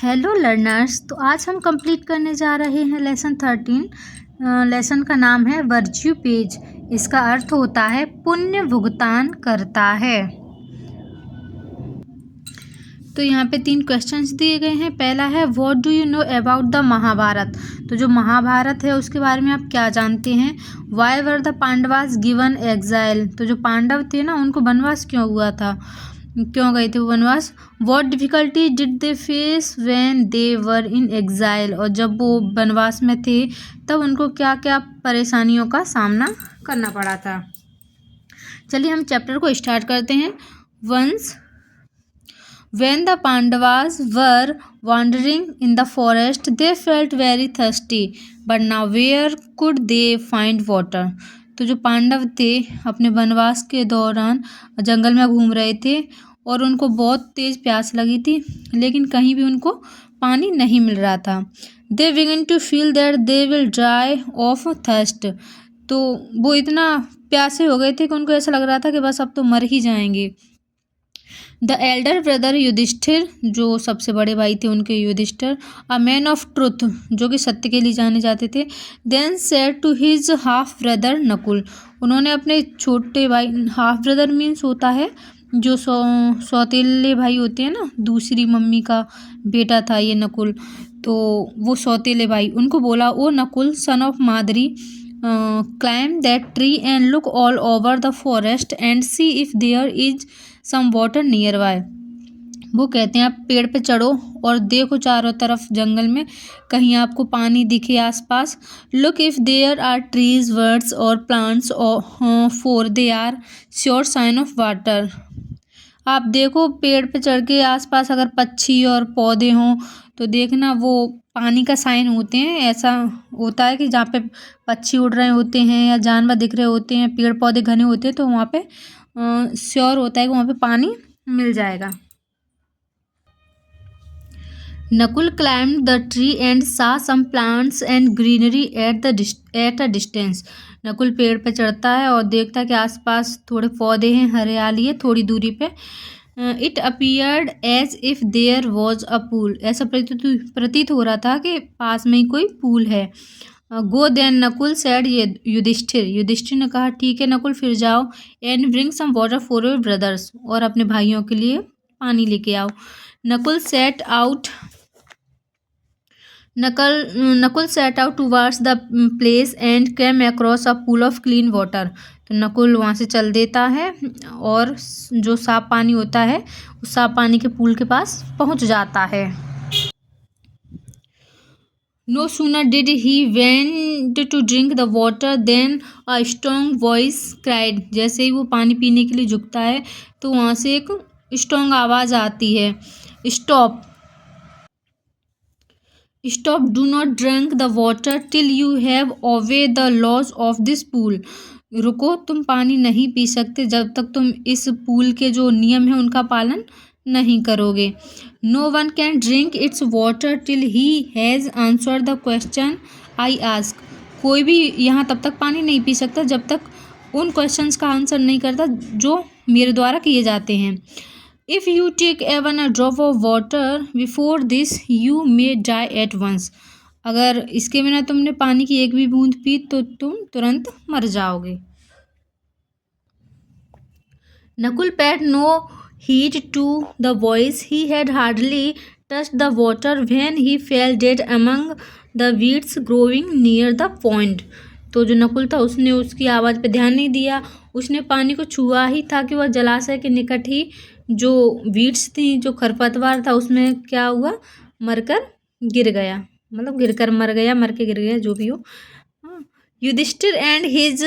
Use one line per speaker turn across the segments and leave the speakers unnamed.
Hello learners. तो आज हम कंप्लीट करने जा रहे हैं लेसन 13। लेसन का नाम है वर्च्यू पेज। इसका अर्थ होता है पुण्य भुगतान करता है। तो यहाँ पे 3 क्वेश्चंस दिए गए हैं। पहला है what do you know about the Mahabharata. तो जो महाभारत है उसके बारे में आप क्या जानते हैं। Why were the Pandavas given exile. तो जो पांडव थे ना उनको वनवास क्यों हुआ था, क्यों गए थे वो वनवास। What difficulty did they face when they were in exile. और जब वो वनवास में थे तब उनको क्या क्या परेशानियों का सामना करना पड़ा था। चलिए हम चैप्टर को स्टार्ट करते हैं। Once when the Pandavas were wandering in the forest, they felt very thirsty, but now where could they find water? तो जो पांडव थे अपने वनवास के दौरान जंगल में घूम रहे थे और उनको बहुत तेज प्यास लगी थी, लेकिन कहीं भी उनको पानी नहीं मिल रहा था। They began to feel that they will die of thirst। तो वो इतना प्यासे हो गए थे कि उनको ऐसा लग रहा था कि बस अब तो मर ही जाएंगे। द एल्डर ब्रदर युधिष्ठिर, जो सबसे बड़े भाई थे उनके Yudhishthir, a man of truth, जो कि सत्य के लिए जाने जाते थे, then said to his half brother Nakul. उन्होंने अपने छोटे भाई, हाफ ब्रदर मीन्स होता है जो सौतेले भाई होते हैं ना, दूसरी मम्मी का बेटा था ये नकुल, तो वो सौतेले भाई, उनको बोला, O Nakul son of Madri, climb that tree and look all over the forest and see if there is some water nearby. वो कहते हैं आप पेड़ पे चढ़ो और देखो चारों तरफ जंगल में कहीं आपको पानी दिखे आसपास। Look if there are trees words और plants for they are sure sign of water. आप देखो पेड़ पे चढ़ के आसपास अगर पक्षी और पौधे हों तो देखना वो पानी का साइन होते हैं। ऐसा होता है कि जहाँ पे पक्षी उड़ रहे होते हैं या जानवर दिख रहे होते हैं, पेड़ पौधे घने होते हैं, तो वहाँ पे श्योर होता है कि वहाँ पे पानी मिल जाएगा। Nakul climbed the tree and saw some plants and greenery at a distance. Nakul पेड़ पे चढ़ता है और देखता है कि आसपास थोड़े पौधे हैं, हरियाली है थोड़ी दूरी पे। It appeared as if there was a pool. ऐसा प्रतीत हो रहा था कि पास में ही कोई पूल है। Go then Nakul said Yudhishthir. Yudhishthir ने कहा ठीक है नकुल फिर जाओ। And bring some water for your brothers. और अपने भाइयों के लिए पानी लेके आओ। Nakul set out towards the place and came across a pool of clean water. तो नकुल वहाँ से चल देता है और जो साफ पानी होता है उस साफ पानी के पूल के पास पहुँच जाता है। No sooner did he went to drink the water than a strong voice cried। जैसे ही वो पानी पीने के लिए झुकता है तो वहाँ से एक स्ट्रॉन्ग आवाज़ आती है, stop stop, do not drink the water till you have obey the laws of this pool. रुको, तुम पानी नहीं पी सकते जब तक तुम इस पूल के जो नियम है उनका पालन नहीं करोगे। No one can drink its water till he has answer the question I ask. कोई भी यहाँ तब तक पानी नहीं पी सकता जब तक उन क्वेश्चंस का आंसर नहीं करता जो मेरे द्वारा किए जाते हैं। If you take even a drop of water before this you may die at once। अगर इसके बिना तुमने पानी की एक भी बूंद पी तो तुम तुरंत मर जाओगे। Nakul paid no heed to the voice। he had hardly touched the water when he fell dead among the weeds growing near the pond। तो जो नकुल था उसने उसकी आवाज़ पे ध्यान नहीं दिया। उसने पानी को छुआ ही था कि वह जलाशय के निकट ही जो वीड्स थी, जो खरपतवार था, उसमें क्या हुआ, मरकर गिर गया, मतलब गिरकर मर गया, मर के गिर गया, जो भी हो। Yudhishthir and his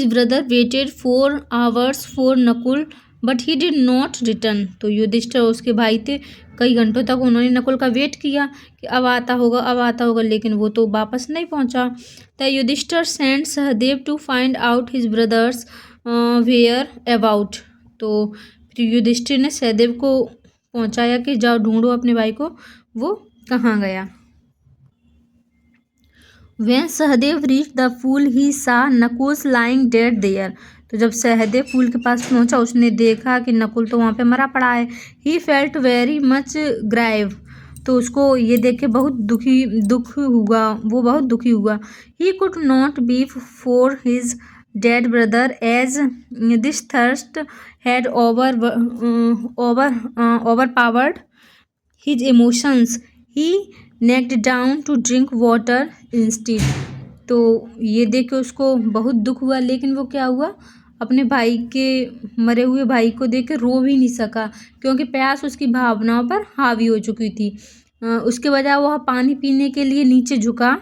brother waited 4 hours for Nakul but he did not return. तो युधिष्ठिर उसके भाई थे, कई घंटों तक उन्होंने नकुल का वेट किया कि अब आता होगा, लेकिन वो तो वापस नहीं पहुंचा। The Yudhishthir send Sahdev to find out his brothers where about. तो फिर युधिष्ठिर ने सहदेव को पहुंचाया कि जाओ ढूंढो अपने भाई को, वो कहाँ गया। When Sahdev reached the pool he saw Nakuls lying dead there। तो जब सहदेव पुल के पास पहुंचा उसने देखा कि नकुल तो वहाँ पे मरा पड़ा है। He felt very much grieve, तो उसको ये देख के बहुत दुखी हुआ। He could not be for his dead brother as this thirst had overpowered his emotions. He knelt down to drink water instead. तो ये देख के उसको बहुत दुख हुआ, लेकिन वो क्या हुआ, अपने भाई के मरे हुए भाई को देख के रो भी नहीं सका, क्योंकि प्यास उसकी भावनाओं पर हावी हो चुकी थी। उसके बजाय वह पानी पीने के लिए नीचे झुका।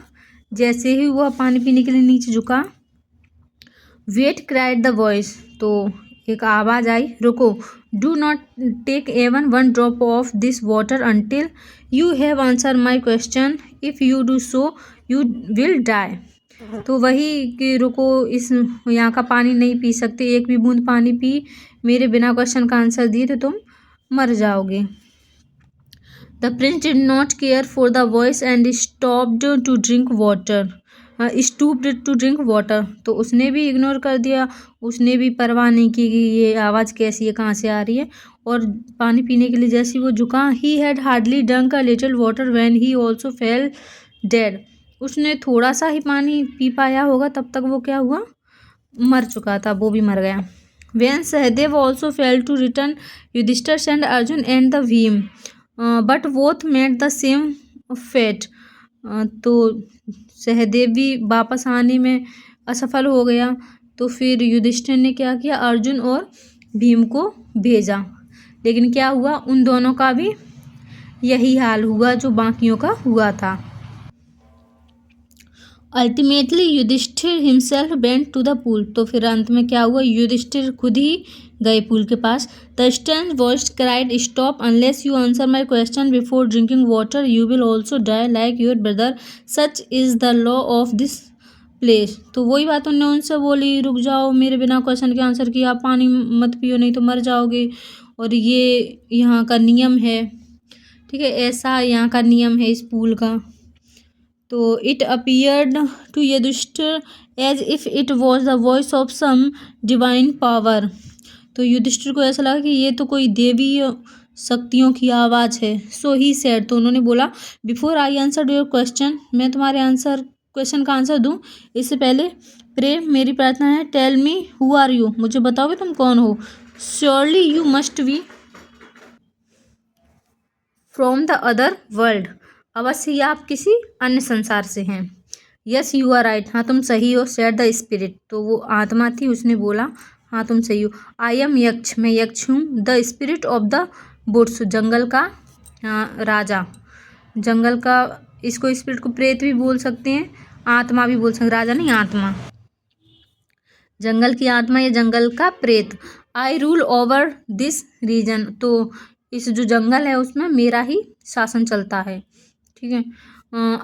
जैसे ही वह पानी पीने के लिए नीचे झुका, वेट क्राइड द वॉइस, तो एक आवाज़ आई, रुको, do not take even one drop of this water until you have answer my question, if you do so you will die. तो वही कि रुको, इस यहाँ का पानी नहीं पी सकते, एक भी बूंद पानी पी मेरे बिना क्वेश्चन का आंसर दिए तो तुम मर जाओगे। The prince did not care for the voice and stopped to drink water, तो उसने भी इग्नोर कर दिया, उसने भी परवाह नहीं की कि ये आवाज़ कैसी है, कहाँ से आ रही है, और पानी पीने के लिए जैसे वो झुका, he had hardly drunk a little water when he also fail dead, उसने थोड़ा सा ही पानी पी पाया होगा, तब तक वो क्या हुआ, मर चुका था, वो भी मर गया। When Sahadev also failed to return, Yudhishthir sent Arjun and the Bhim, but both met the same fate. तो सहदेव भी वापस आने में असफल हो गया, तो फिर युधिष्ठिर ने क्या किया, अर्जुन और भीम को भेजा, लेकिन क्या हुआ, उन दोनों का भी यही हाल हुआ जो बाकियों का हुआ था। Ultimately Yudhishthir himself went to the pool, तो फिर अंत में क्या हुआ, युधिष्ठिर खुद ही गए पूल के पास। The stern voice cried, stop unless you answer my question before drinking water you will also die like your brother, such is the law of this place. तो वही बात उन्होंने उनसे बोली, रुक जाओ, मेरे बिना क्वेश्चन के आंसर किया, आप पानी मत पियो नहीं तो मर जाओगे, और ये यहाँ का नियम है, ठीक है, ऐसा यहाँ का नियम है इस पूल का। तो it appeared to Yudhishthir as if it was the voice of some divine power, तो युधिष्ठिर को ऐसा लगा कि ये तो कोई देवी शक्तियों की आवाज़ है। सो ही सेड, तो उन्होंने बोला, before I answer your question, मैं तुम्हारे क्वेश्चन का आंसर दूं इससे पहले, प्रे, मेरी प्रार्थना है, tell me who are you, मुझे बताओगे तुम कौन हो, surely you must be from the other world, अवश्य ही आप किसी अन्य संसार से हैं। यस यू आर राइट, हाँ तुम सही हो। सेड द स्पिरिट, तो वो आत्मा थी, उसने बोला, हाँ तुम सही हो। आई एम यक्ष, मैं यक्ष हूँ। The spirit of the woods, जंगल का राजा, जंगल का, इसको स्पिरिट को प्रेत भी बोल सकते हैं, आत्मा भी बोल सकते, राजा नहीं आत्मा, जंगल की आत्मा या जंगल का प्रेत। I rule over this region, तो इस जो जंगल है उसमें मेरा ही शासन चलता है, ठीक है।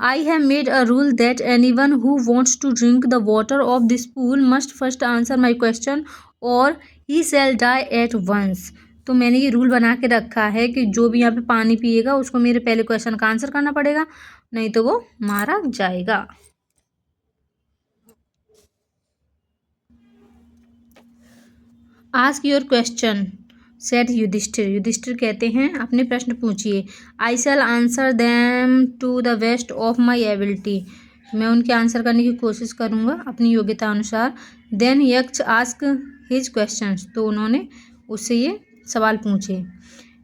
I have made a rule that anyone who wants to drink the water of this pool must first answer my question और he shall die at once, तो मैंने ये रूल बना के रखा है कि जो भी यहाँ पे पानी पिएगा उसको मेरे पहले क्वेश्चन का आंसर करना पड़ेगा, नहीं तो वो मारा जाएगा। Ask your question, said Yudhishthir, Yudhishthir कहते हैं अपने प्रश्न पूछिए। I shall answer them to the best of my ability, मैं उनके आंसर करने की कोशिश करूँगा अपनी योग्यता अनुसार। देन यक्ष आस्क हिज क्वेश्चंस, तो उन्होंने उससे ये सवाल पूछे।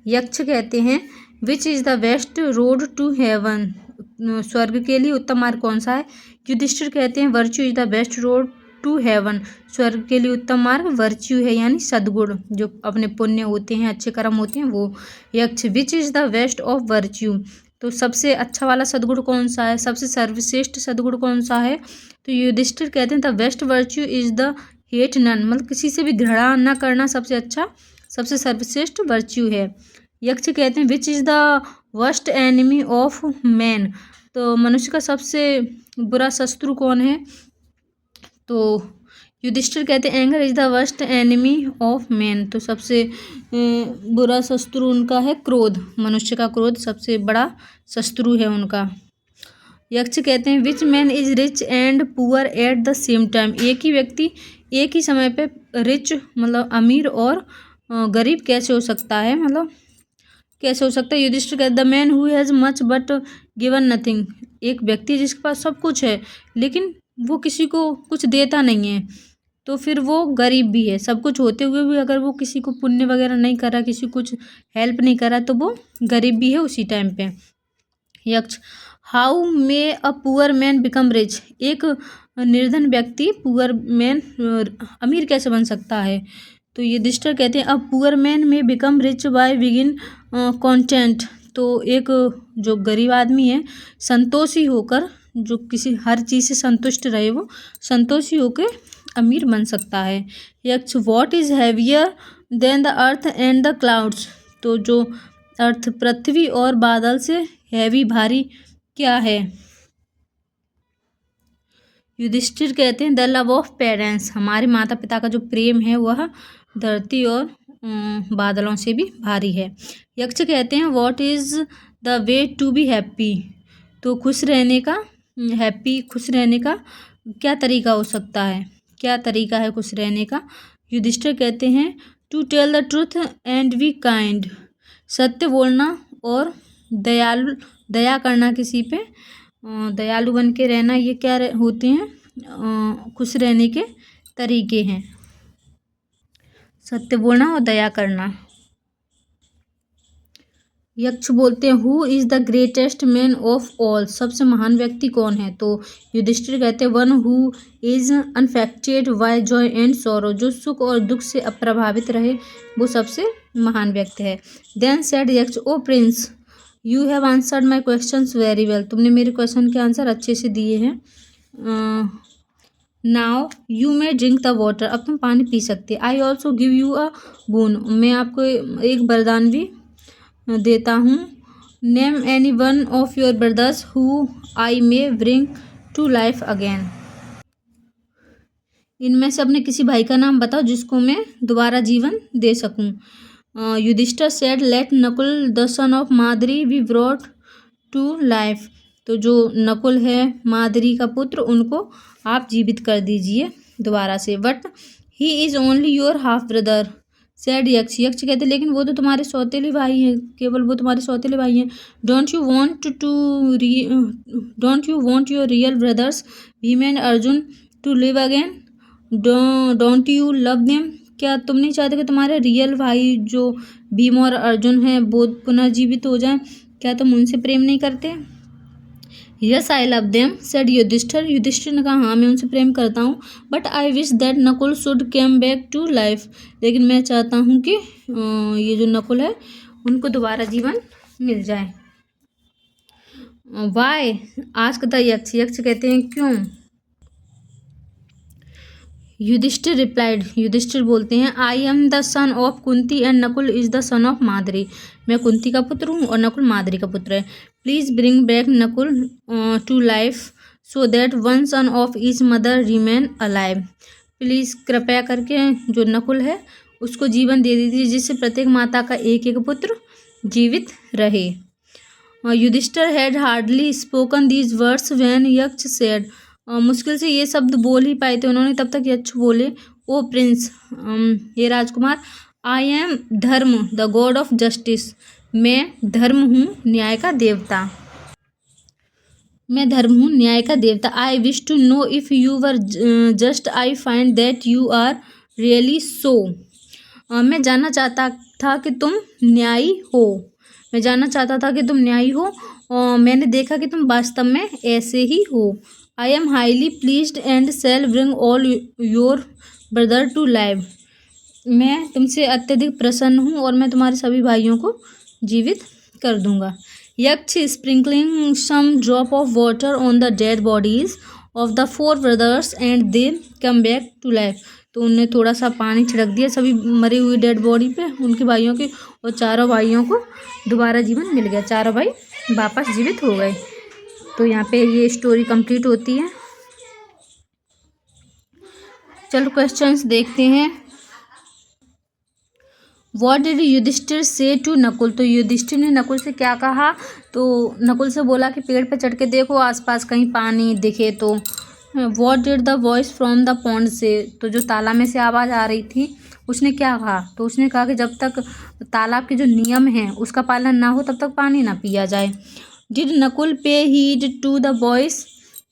यक्ष कहते हैं, which is the best road to heaven, स्वर्ग के लिए उत्तम मार्ग कौन सा है। युधिष्ठिर कहते हैं, virtue is the best road to heaven, स्वर्ग के लिए उत्तम मार्ग वर्च्यू है, यानी सद्गुण, जो अपने पुण्य होते हैं, अच्छे कर्म होते हैं वो। यक्ष, विच is the best of virtue, तो सबसे अच्छा वाला सद्गुण कौन सा है, सबसे सर्वश्रेष्ठ सद्गुण कौन सा है। तो युधिष्ठिर कहते हैं, the best virtue is the hate none, मतलब किसी से भी घृणा न करना सबसे अच्छा, सबसे सर्वश्रेष्ठ वर्च्यू है। यक्ष कहते हैं, which is the worst enemy of man, तो मनुष्य का सबसे बुरा शत्रु कौन है। तो युधिष्ठिर कहते हैं, anger is the worst enemy of man, तो सबसे बुरा शत्रु उनका है क्रोध, मनुष्य का क्रोध सबसे बड़ा शत्रु है उनका। यक्ष कहते हैं which man is rich and poor at the same time. एक ही व्यक्ति एक ही समय पे रिच मतलब अमीर और गरीब कैसे हो सकता है, मतलब कैसे हो सकता है। युधिष्ठिर कहते the man who has much but given nothing. एक व्यक्ति जिसके पास सब कुछ है लेकिन वो किसी को कुछ देता नहीं है तो फिर वो गरीब भी है। सब कुछ होते हुए भी अगर वो किसी को पुण्य वगैरह नहीं करा, किसी को कुछ हेल्प नहीं करा तो वो गरीब भी है उसी टाइम पे। यक्ष how may a poor man become rich. एक निर्धन व्यक्ति पुअर मैन अमीर कैसे बन सकता है। तो युधिष्ठिर कहते हैं अ पुअर मैन में become rich by begin content. तो एक जो गरीब आदमी है संतोषी होकर, जो किसी हर चीज़ से संतुष्ट रहे, वो संतोषी होकर अमीर बन सकता है। यक्ष what is heavier than the earth and the clouds. तो जो अर्थ पृथ्वी और बादल से हैवी भारी क्या है। युधिष्ठिर कहते हैं द लव ऑफ पेरेंट्स। हमारे माता पिता का जो प्रेम है वह धरती और बादलों से भी भारी है। यक्ष कहते हैं what is the way to be happy. तो खुश रहने का, खुश रहने का क्या तरीका हो सकता है, क्या तरीका है खुश रहने का। युधिष्ठिर कहते हैं to tell the truth and be kind. सत्य बोलना और दया करना किसी पे, दयालु बन के रहना, ये क्या होते हैं खुश रहने के तरीके हैं। सत्य बोलना और दया करना। यक्ष बोलते हैं who is the greatest man of all. सबसे महान व्यक्ति कौन है। तो युधिष्ठिर कहते हैं one who is unaffected by joy and sorrow. जो सुख और दुख से अप्रभावित रहे वो सबसे महान व्यक्ति है। Then said Yaksha O prince you have answered my questions very well. तुमने मेरे क्वेश्चन के आंसर अच्छे से दिए हैं। Now you may drink the water. अब तुम पानी पी सकते। I also give you a boon. मैं आपको एक वरदान भी देता हूँ। Name any one of your brothers who I may bring to life again. इनमें से अपने किसी भाई का नाम बताओ जिसको मैं दोबारा जीवन दे सकूं। Yudhishthir said let Nakul the son of Madri be brought to life. तो जो नकुल है माद्री का पुत्र, उनको आप जीवित कर दीजिए दोबारा से। But he is only your half brother said यक्ष। यक्ष कहते लेकिन वो तो तुम्हारे सौतेले भाई हैं, केवल वो तुम्हारे सौतेले भाई हैं। Don't you want your real brothers Bhim and Arjun to live again. Don't you love them. क्या तुम नहीं चाहते कि तुम्हारे रियल भाई जो भीम और अर्जुन हैं वो पुनर्जीवित हो जाएं। क्या तुम उनसे प्रेम नहीं करते। Yes I love them said Yudhishthir. Yudhishthir ने कहा हाँ मैं उनसे प्रेम करता हूँ। But I wish that Nakul should came back to life. लेकिन मैं चाहता हूँ कि ये जो नकुल है उनको दोबारा जीवन मिल जाए। वाई आस्क द यक्ष। यक्ष कहते हैं क्यों। युधिष्ठिर रिप्लाइड। युधिष्ठिर बोलते हैं I am the son of Kunti and Nakul is the son of Madri. मैं कुंती का पुत्र हूँ और नकुल माद्री का पुत्र है। Please bring back Nakul to life so that one son of each mother remain alive. Please कृपया करके जो नकुल है उसको जीवन दे दीजिए जिससे प्रत्येक माता का एक एक पुत्र जीवित रहे। Yudhishthir had hardly spoken these words when Yaksha said. मुश्किल से ये शब्द बोल ही पाए थे उन्होंने तब तक यक्ष बोले ओ प्रिंस ये राजकुमार आई एम धर्म द गॉड ऑफ जस्टिस। मैं धर्म हूँ न्याय का देवता। मैं धर्म हूँ न्याय का देवता। I wish to know if you were just I find that you are really so. मैं जानना चाहता था कि तुम न्यायी हो। मैं जानना चाहता था कि तुम न्यायी हो और मैंने देखा कि तुम वास्तव में ऐसे ही हो। I am highly pleased and shall bring all your brother to live. मैं तुमसे अत्यधिक प्रसन्न हूँ और मैं तुम्हारे सभी भाइयों को जीवित कर दूंगा। Yaksha sprinkling some drop of water on the dead bodies of the 4 brothers and they come back to life. तो उनने थोड़ा सा पानी छिड़क दिया सभी मरी हुई डेड बॉडी पे उनके भाइयों की और चारों भाइयों को दोबारा जीवन मिल गया। चारों भाई वापस जीवित हो गए। तो यहाँ पे ये स्टोरी कंप्लीट होती है। चलो क्वेश्चंस देखते हैं। वॉट डिड युधिष्ठिर से टू नकुल, तो युधिष्ठिर ने नकुल से क्या कहा, तो नकुल से बोला कि पेड़ पे चढ़ के देखो आसपास कहीं पानी दिखे तो। What did the voice from the pond से, तो जो तालाब में से आवाज़ आ रही थी उसने क्या कहा, तो उसने कहा कि जब तक तालाब के जो नियम हैं उसका पालन ना हो तब तक पानी ना पिया जाए। डिड नकुल पे हीड टू द वॉइस,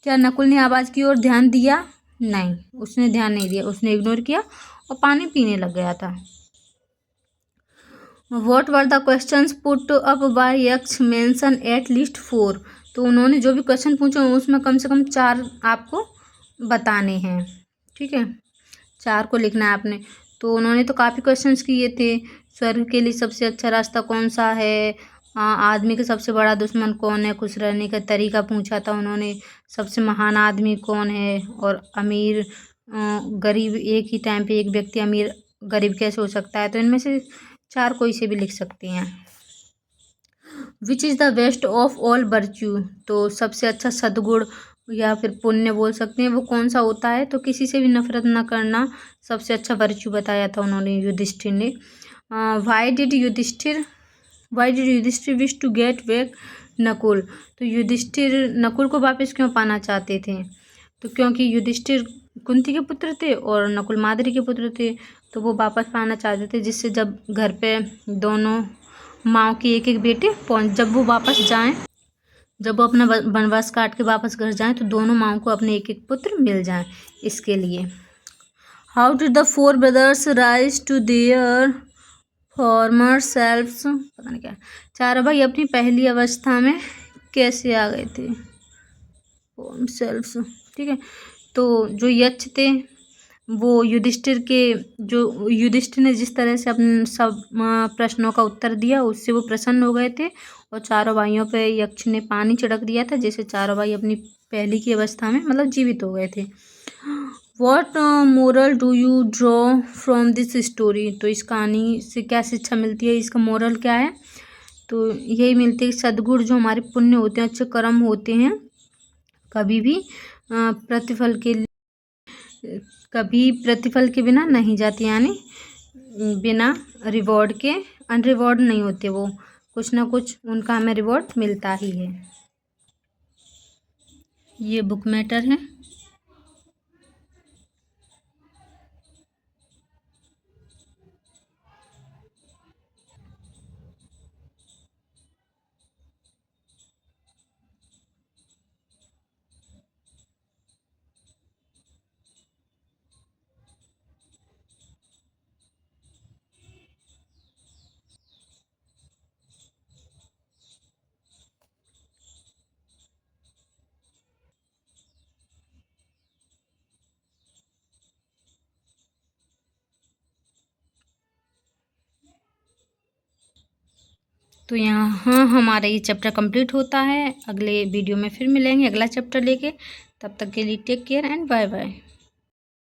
क्या नकुल ने आवाज़ की ओर ध्यान दिया, नहीं उसने ध्यान नहीं दिया, उसने इग्नोर किया और पानी पीने लग गया था। What were the questions put up by यक्ष मेंशन एट लीस्ट 4, तो उन्होंने जो भी क्वेश्चन पूछे उसमें कम से कम 4 आपको बताने हैं, ठीक है, 4 को लिखना है आपने। तो उन्होंने तो काफ़ी क्वेश्चंस किए थे। स्वर्ग के लिए सबसे अच्छा रास्ता कौन सा है, आदमी का सबसे बड़ा दुश्मन कौन है, खुश रहने का तरीका पूछा था उन्होंने, सबसे महान आदमी कौन है, और अमीर गरीब एक ही टाइम पे एक व्यक्ति अमीर गरीब कैसे हो सकता है, तो इनमें से 4 कोई से भी लिख सकती हैं। Which is the best of all virtue, तो सबसे अच्छा सद्गुण या फिर पुण्य बोल सकते हैं वो कौन सा होता है, तो किसी से भी नफरत ना करना सबसे अच्छा वर्च्यू बताया था उन्होंने युधिष्ठिर ने। Why did Yudhishthir wish to get back Nakul, तो युधिष्ठिर नकुल को वापस क्यों पाना चाहते थे, तो क्योंकि युधिष्ठिर कुंती के पुत्र थे और नकुल माद्री के पुत्र थे, तो वो वापस पाना चाहते थे, जिससे जब घर पे दोनों माँ के एक एक बेटे जब वो वापस जाएं, जब वो अपना वनवास काट के वापस घर जाएं तो दोनों माँओं को अपने एक एक पुत्र मिल जाएं, इसके लिए। How did the 4 brothers rise to their former selfs, पता नहीं क्या, 4 भाई अपनी पहली अवस्था में कैसे आ गए थे, सेल्फ्स, ठीक है। तो जो यक्ष थे वो युधिष्ठिर ने जिस तरह से अपने सब प्रश्नों का उत्तर दिया उससे वो प्रसन्न हो गए थे, और 4 भाइयों पे यक्ष ने पानी छिड़क दिया था, जैसे 4 भाई अपनी पहली की अवस्था में मतलब जीवित हो गए थे। What moral do you draw from this story, तो इस कहानी से क्या शिक्षा मिलती है, इसका मोरल क्या है, तो यही मिलती है कि सद्गुण जो हमारे पुण्य होते हैं, अच्छे कर्म होते हैं, कभी भी प्रतिफल के बिना नहीं जाते, यानी बिना रिवॉर्ड के अनरिवॉर्ड नहीं होते, वो कुछ ना कुछ उनका हमें रिवॉर्ड मिलता ही है। ये बुक मैटर है। तो यहाँ हमारा ये चैप्टर कंप्लीट होता है। अगले वीडियो में फिर मिलेंगे अगला चैप्टर लेके। तब तक के लिए take care and bye bye.